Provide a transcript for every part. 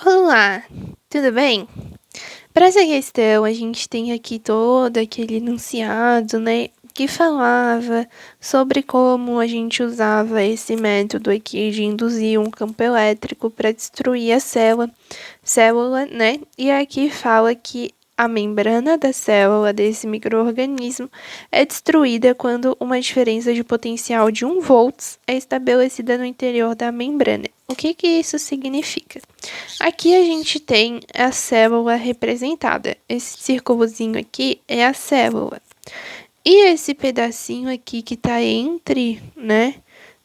Olá, tudo bem? Para essa questão, a gente tem aqui todo aquele enunciado, né, que falava sobre como a gente usava esse método aqui de induzir um campo elétrico para destruir a célula, né? E aqui fala que a membrana da célula desse micro-organismo é destruída quando uma diferença de potencial de 1 volts é estabelecida no interior da membrana. O que que isso significa? Aqui a gente tem a célula representada. Esse círculozinho aqui é a célula. E esse pedacinho aqui que está entre, né,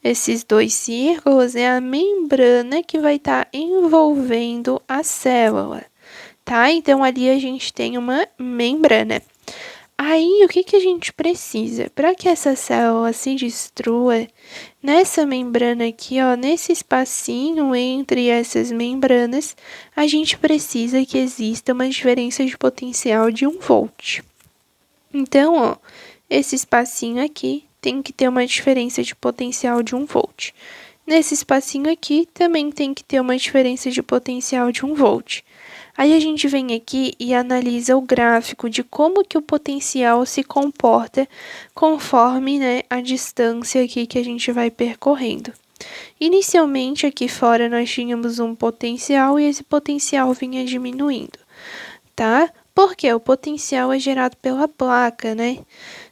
esses dois círculos é a membrana que vai estar envolvendo a célula, tá? Então ali a gente tem uma membrana. Aí, o que que a gente precisa? Para que essa célula se destrua, nessa membrana aqui, ó, nesse espacinho entre essas membranas, a gente precisa que exista uma diferença de potencial de 1 volt. Então, ó, esse espacinho aqui tem que ter uma diferença de potencial de 1 volt. Nesse espacinho aqui também tem que ter uma diferença de potencial de 1 volt. Aí a gente vem aqui e analisa o gráfico de como que o potencial se comporta conforme, né, a distância aqui que a gente vai percorrendo. Inicialmente aqui fora nós tínhamos um potencial e esse potencial vinha diminuindo, tá? Porque o potencial é gerado pela placa, né?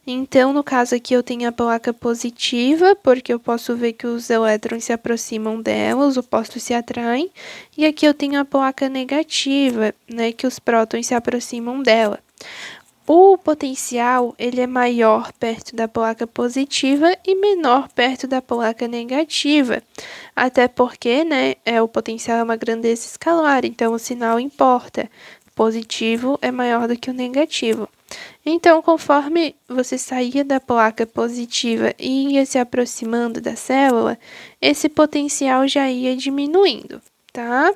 Então, no caso aqui, eu tenho a placa positiva, porque eu posso ver que os elétrons se aproximam dela, os opostos se atraem. E aqui eu tenho a placa negativa, né, que os prótons se aproximam dela. O potencial, ele é maior perto da placa positiva e menor perto da placa negativa. Até porque, né, o potencial é uma grandeza escalar, então o sinal importa. O positivo é maior do que o negativo. Então, conforme você saía da placa positiva e ia se aproximando da célula, esse potencial já ia diminuindo, tá?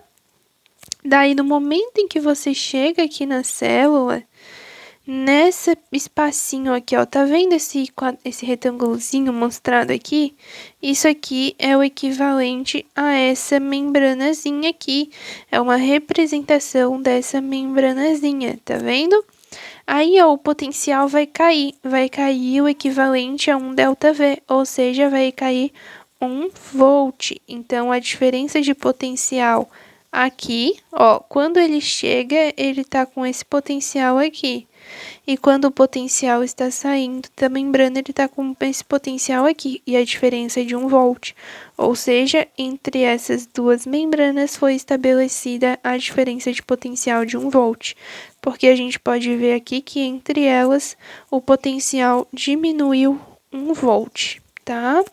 Daí, no momento em que você chega aqui na célula, nesse espacinho aqui, ó, tá vendo esse retângulozinho mostrado aqui? Isso aqui é o equivalente a essa membranazinha aqui. É uma representação dessa membranazinha, tá vendo? Aí, ó, o potencial vai cair o equivalente a 1 ΔV, ou seja, vai cair 1 volt. Então, a diferença de potencial aqui, ó, quando ele chega, ele tá com esse potencial aqui. E quando o potencial está saindo da membrana, ele está com esse potencial aqui, e a diferença é de 1 volt. Ou seja, entre essas duas membranas foi estabelecida a diferença de potencial de 1 volt. Porque a gente pode ver aqui que entre elas o potencial diminuiu 1 volt, tá?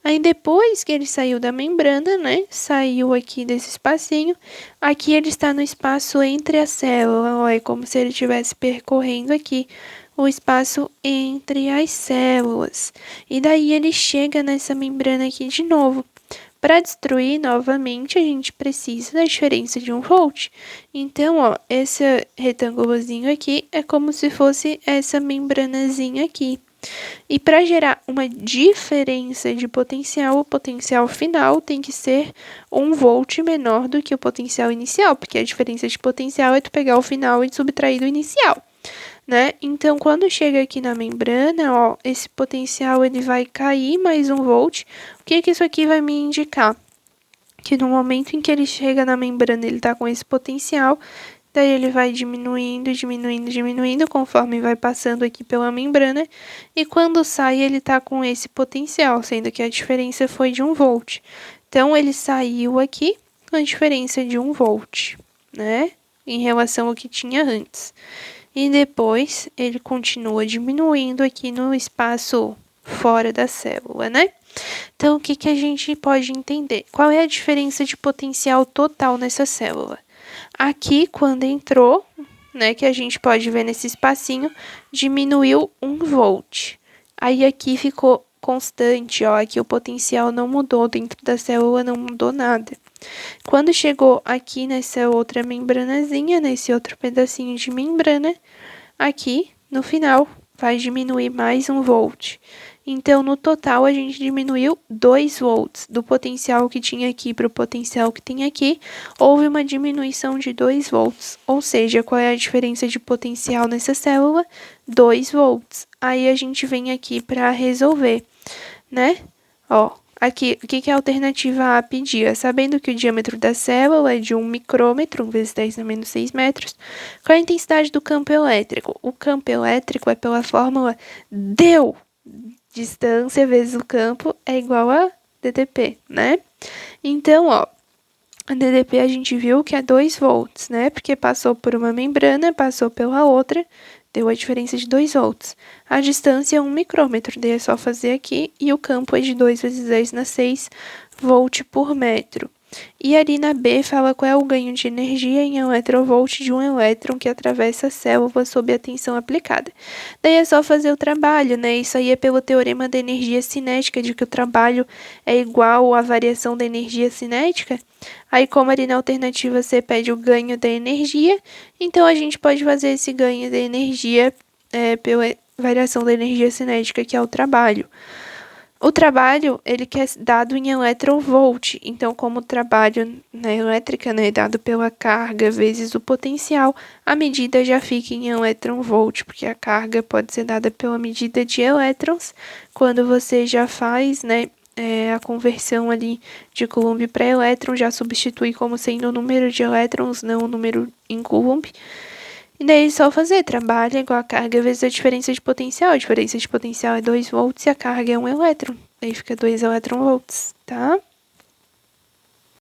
Aí depois que ele saiu da membrana, né, saiu aqui desse espacinho, aqui ele está no espaço entre a célula, ó, é como se ele estivesse percorrendo aqui o espaço entre as células. E daí ele chega nessa membrana aqui de novo. Para destruir novamente, a gente precisa da diferença de 1 volt. Então, ó, esse retângulozinho aqui é como se fosse essa membranazinha aqui. E para gerar uma diferença de potencial, o potencial final tem que ser 1 volt menor do que o potencial inicial, porque a diferença de potencial é tu pegar o final e subtrair do inicial, né? Então, quando chega aqui na membrana, ó, esse potencial ele vai cair mais 1 volt. O que que isso aqui vai me indicar? Que no momento em que ele chega na membrana, ele tá com esse potencial, daí ele vai diminuindo, diminuindo, diminuindo, conforme vai passando aqui pela membrana, e quando sai ele tá com esse potencial, sendo que a diferença foi de 1 volt. Então, ele saiu aqui com a diferença de 1 volt, né? Em relação ao que tinha antes. E depois ele continua diminuindo aqui no espaço fora da célula, né? Então, o que que a gente pode entender? Qual é a diferença de potencial total nessa célula? Aqui, quando entrou, né, que a gente pode ver nesse espacinho, diminuiu 1 volt. Aí aqui ficou constante, ó, aqui o potencial não mudou, dentro da célula não mudou nada. Quando chegou aqui nessa outra membranazinha, nesse outro pedacinho de membrana, aqui no final vai diminuir mais 1 volt. Então, no total, a gente diminuiu 2 volts. Do potencial que tinha aqui para o potencial que tem aqui, houve uma diminuição de 2 volts. Ou seja, qual é a diferença de potencial nessa célula? 2 volts. Aí a gente vem aqui para resolver, né? Ó, aqui, o que a alternativa A pedia? Sabendo que o diâmetro da célula é de 1 micrômetro, 1 vezes 10 na menos 6 metros, qual é a intensidade do campo elétrico? O campo elétrico é pela fórmula deu. Distância vezes o campo é igual a DDP, né? Então, ó, a DDP a gente viu que é 2 volts, né? Porque passou por uma membrana, passou pela outra, deu a diferença de 2 volts. A distância é 1 micrômetro, daí é só fazer aqui, e o campo é de 2 vezes 10 na 6 volt por metro. E ali na B fala qual é o ganho de energia em eletronvolt de um elétron que atravessa a célula sob a tensão aplicada. Daí é só fazer o trabalho, né? Isso aí é pelo teorema da energia cinética, de que o trabalho é igual à variação da energia cinética. Aí, como ali na alternativa C pede o ganho da energia, então a gente pode fazer esse ganho da energia pela variação da energia cinética, que é o trabalho. O trabalho, ele que é dado em eletronvolt, então como o trabalho na elétrica, né, é dado pela carga vezes o potencial, a medida já fica em eletronvolt, porque a carga pode ser dada pela medida de elétrons, quando você já faz, né, a conversão ali de Coulomb para elétron, já substitui como sendo o número de elétrons, não o número em Coulomb. E daí só fazer, trabalho igual a carga vezes a diferença de potencial. A diferença de potencial é 2 volts e a carga é 1 elétron. Daí fica 2 eletronvolts, tá?